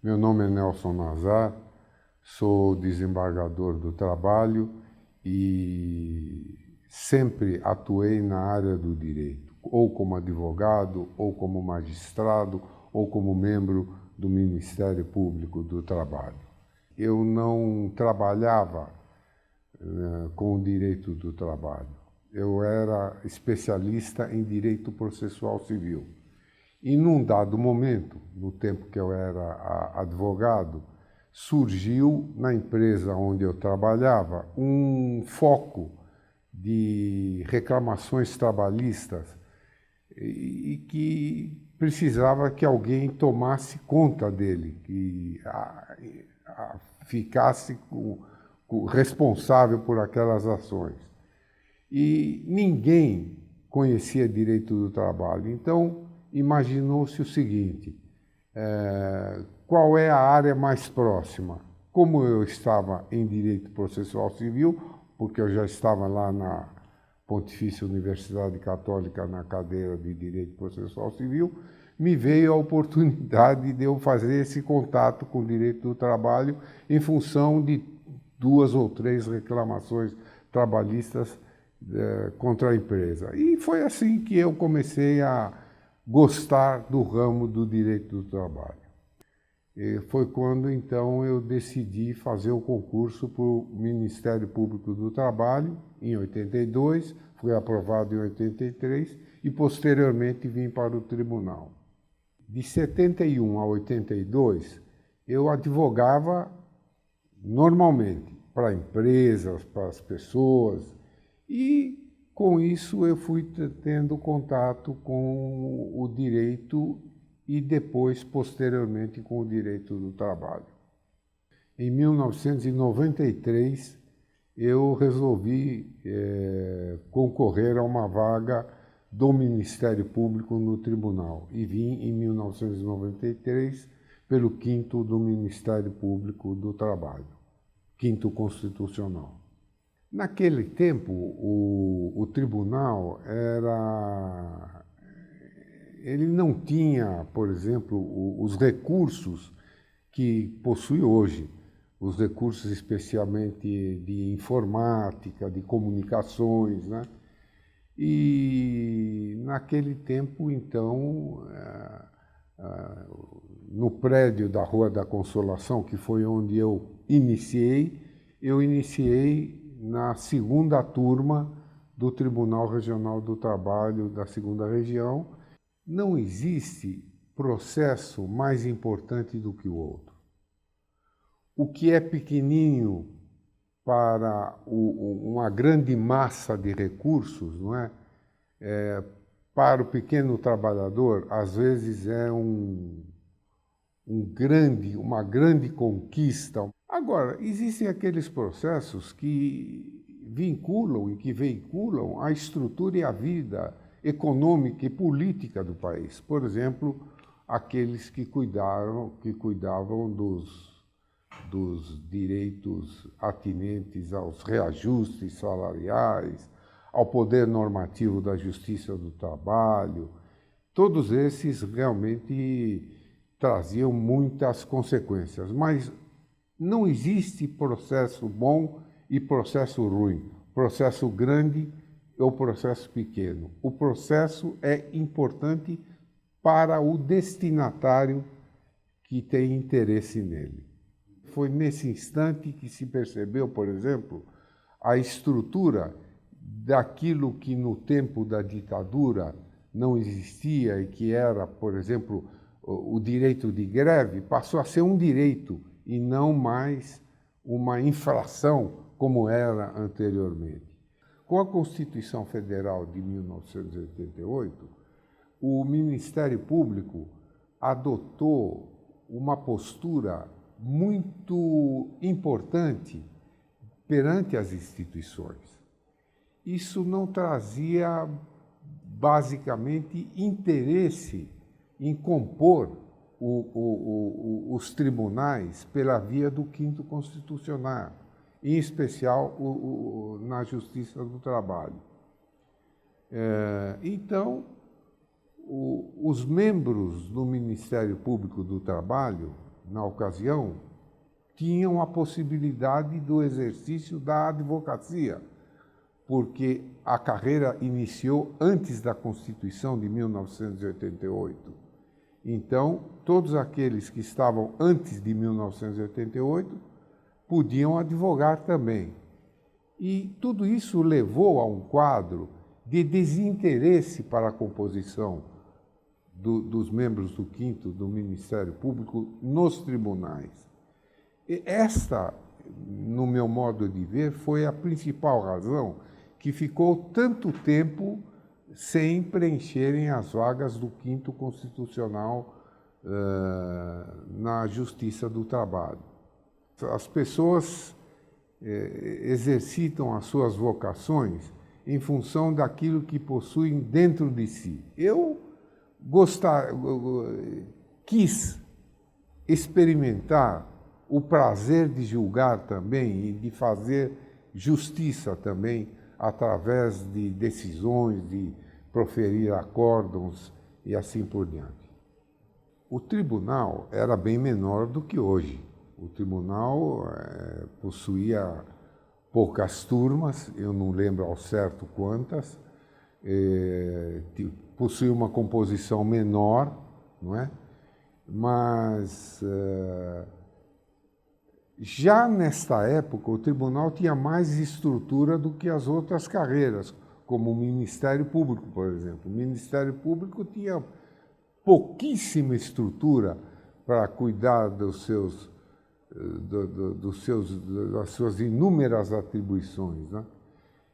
Meu nome é Nelson Nazar, sou desembargador do trabalho e sempre atuei na área do direito, ou como advogado, ou como magistrado, ou como membro do Ministério Público do Trabalho. Eu não trabalhava com o direito do trabalho. Eu era especialista em direito processual civil. E num dado momento, no tempo que eu era advogado, surgiu na empresa onde eu trabalhava um foco de reclamações trabalhistas e que precisava que alguém tomasse conta dele, que ficasse responsável por aquelas ações. E ninguém conhecia direito do trabalho. Então, imaginou-se o seguinte, qual é a área mais próxima? Como eu estava em Direito Processual Civil, porque eu já estava lá na Pontifícia Universidade Católica na cadeira de Direito Processual Civil, me veio a oportunidade de eu fazer esse contato com o direito do trabalho em função de 2 ou 3 reclamações trabalhistas contra a empresa. E foi assim que eu comecei a gostar do ramo do direito do trabalho. E foi quando, então, eu decidi fazer o concurso para o Ministério Público do Trabalho, em 82, fui aprovado em 83 e, posteriormente, vim para o tribunal. De 71 a 82, eu advogava normalmente para empresas, para as pessoas, e com isso eu fui tendo contato com o direito e depois, posteriormente, com o direito do trabalho. Em 1993, eu resolvi concorrer a uma vaga do Ministério Público no tribunal e vim em 1993 pelo 5º do Ministério Público do Trabalho, 5º constitucional. Naquele tempo, o tribunal ele não tinha, por exemplo, os recursos que possui hoje, os recursos especialmente de informática, de comunicações, né? E naquele tempo, então, no prédio da Rua da Consolação, que foi onde eu iniciei na 2ª turma do Tribunal Regional do Trabalho da 2ª Região. Não existe processo mais importante do que o outro. O que é pequenininho para uma grande massa de recursos, não é? Para o pequeno trabalhador, às vezes é uma grande conquista. Agora, existem aqueles processos que vinculam e que veiculam a estrutura e a vida econômica e política do país. Por exemplo, aqueles que cuidavam dos direitos atinentes aos reajustes salariais, ao poder normativo da Justiça do Trabalho. Todos esses realmente traziam muitas consequências, mas não existe processo bom e processo ruim, processo grande ou processo pequeno. O processo é importante para o destinatário que tem interesse nele. Foi nesse instante que se percebeu, por exemplo, a estrutura daquilo que no tempo da ditadura não existia e que era, por exemplo, o direito de greve, passou a ser um direito e não mais uma infração como era anteriormente. Com a Constituição Federal de 1988, o Ministério Público adotou uma postura muito importante perante as instituições. Isso não trazia, basicamente, interesse em compor os tribunais pela via do 5º Constitucional, em especial na Justiça do Trabalho. Então, os membros do Ministério Público do Trabalho, na ocasião, tinham a possibilidade do exercício da advocacia, porque a carreira iniciou antes da Constituição de 1988. Então, todos aqueles que estavam antes de 1988 podiam advogar também. E tudo isso levou a um quadro de desinteresse para a composição dos membros do 5º do Ministério Público nos tribunais. E esta, no meu modo de ver, foi a principal razão que ficou tanto tempo sem preencherem as vagas do 5º Constitucional na Justiça do Trabalho. As pessoas exercitam as suas vocações em função daquilo que possuem dentro de si. Eu quis experimentar o prazer de julgar também e de fazer justiça também através de decisões, de proferir acórdãos e assim por diante. O tribunal era bem menor do que hoje. O tribunal possuía poucas turmas, eu não lembro ao certo quantas, possuía uma composição menor, não é? Mas já nesta época o tribunal tinha mais estrutura do que as outras carreiras, como o Ministério Público, por exemplo. O Ministério Público tinha pouquíssima estrutura para cuidar das suas inúmeras atribuições, né?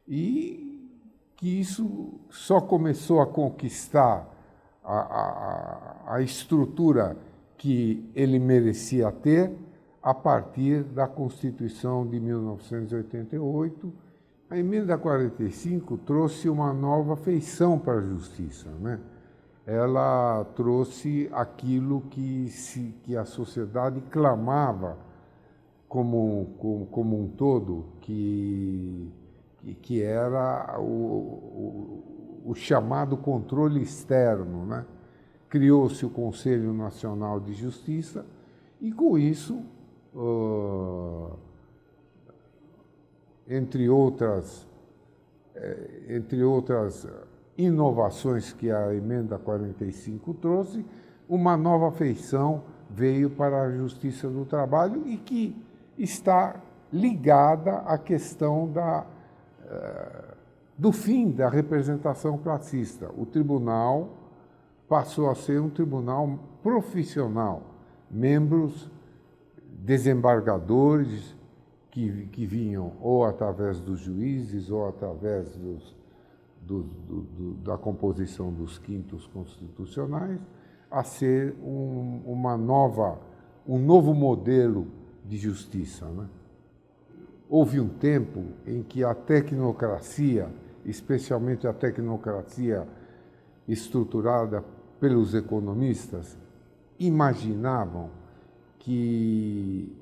E que isso só começou a conquistar a estrutura que ele merecia ter a partir da Constituição de 1988. A Emenda 45 trouxe uma nova feição para a justiça, né? Ela trouxe aquilo que a sociedade clamava como um todo, que era o chamado controle externo, né? Criou-se o Conselho Nacional de Justiça e, com isso, entre outras inovações que a Emenda 45 trouxe, uma nova feição veio para a Justiça do Trabalho e que está ligada à questão do fim da representação classista. O tribunal passou a ser um tribunal profissional, membros desembargadores que vinham ou através dos juízes ou através da composição dos 5º constitucionais, a ser um novo modelo de justiça, né? Houve um tempo em que a tecnocracia, especialmente a tecnocracia estruturada pelos economistas, imaginavam que,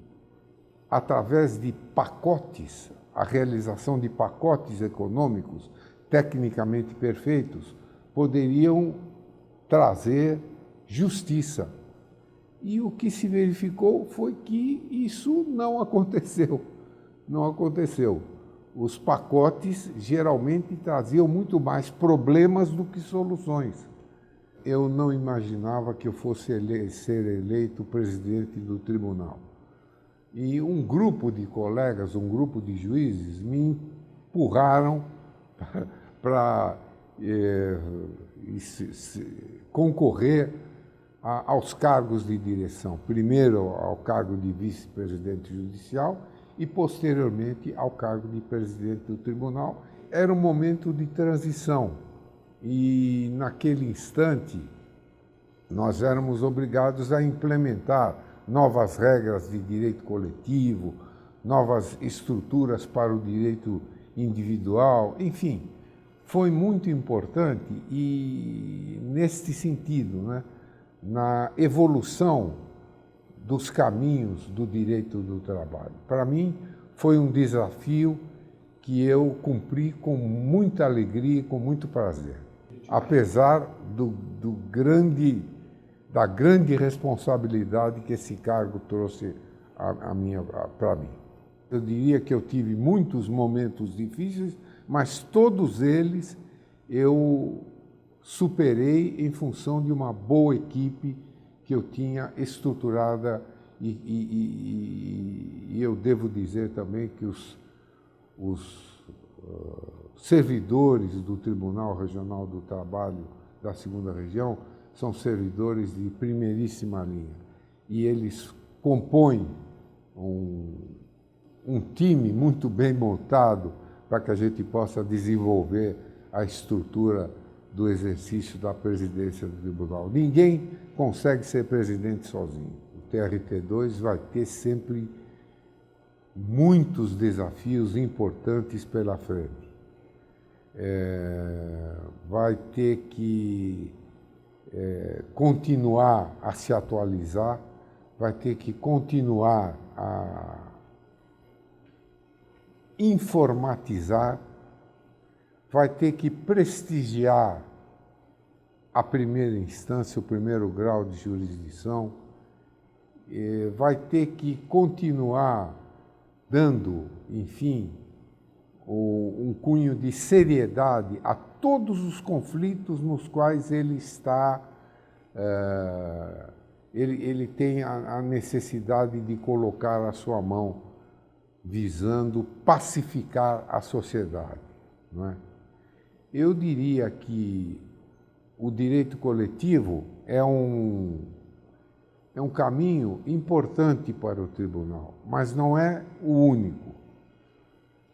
através de pacotes, a realização de pacotes econômicos tecnicamente perfeitos, poderiam trazer justiça. E o que se verificou foi que isso não aconteceu. Não aconteceu. Os pacotes geralmente traziam muito mais problemas do que soluções. Eu não imaginava que eu fosse ser eleito presidente do tribunal. E um grupo de colegas, um grupo de juízes, me empurraram para concorrer aos cargos de direção. Primeiro ao cargo de vice-presidente judicial e, posteriormente, ao cargo de presidente do tribunal. Era um momento de transição e, naquele instante, nós éramos obrigados a implementar novas regras de direito coletivo, novas estruturas para o direito individual, enfim, foi muito importante e, neste sentido, né, na evolução dos caminhos do direito do trabalho. Para mim, foi um desafio que eu cumpri com muita alegria e com muito prazer. Apesar da grande responsabilidade que esse cargo trouxe para mim. Eu diria que eu tive muitos momentos difíceis, mas todos eles eu superei em função de uma boa equipe que eu tinha estruturada e eu devo dizer também que os servidores do Tribunal Regional do Trabalho da Segunda Região são servidores de primeiríssima linha e eles compõem um time muito bem montado para que a gente possa desenvolver a estrutura do exercício da presidência do tribunal. Ninguém consegue ser presidente sozinho. O TRT2 vai ter sempre muitos desafios importantes pela frente. Vai ter que continuar a se atualizar, vai ter que continuar a informatizar, vai ter que prestigiar a primeira instância, o primeiro grau de jurisdição, vai ter que continuar dando, enfim, um cunho de seriedade a todos os conflitos nos quais ele está, ele tem a necessidade de colocar a sua mão visando pacificar a sociedade, não é? Eu diria que o direito coletivo é um caminho importante para o tribunal, mas não é o único.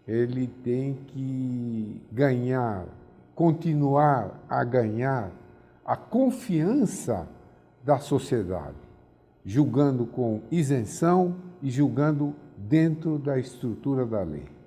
Ele tem que ganhar, continuar a ganhar a confiança da sociedade, julgando com isenção e julgando dentro da estrutura da lei.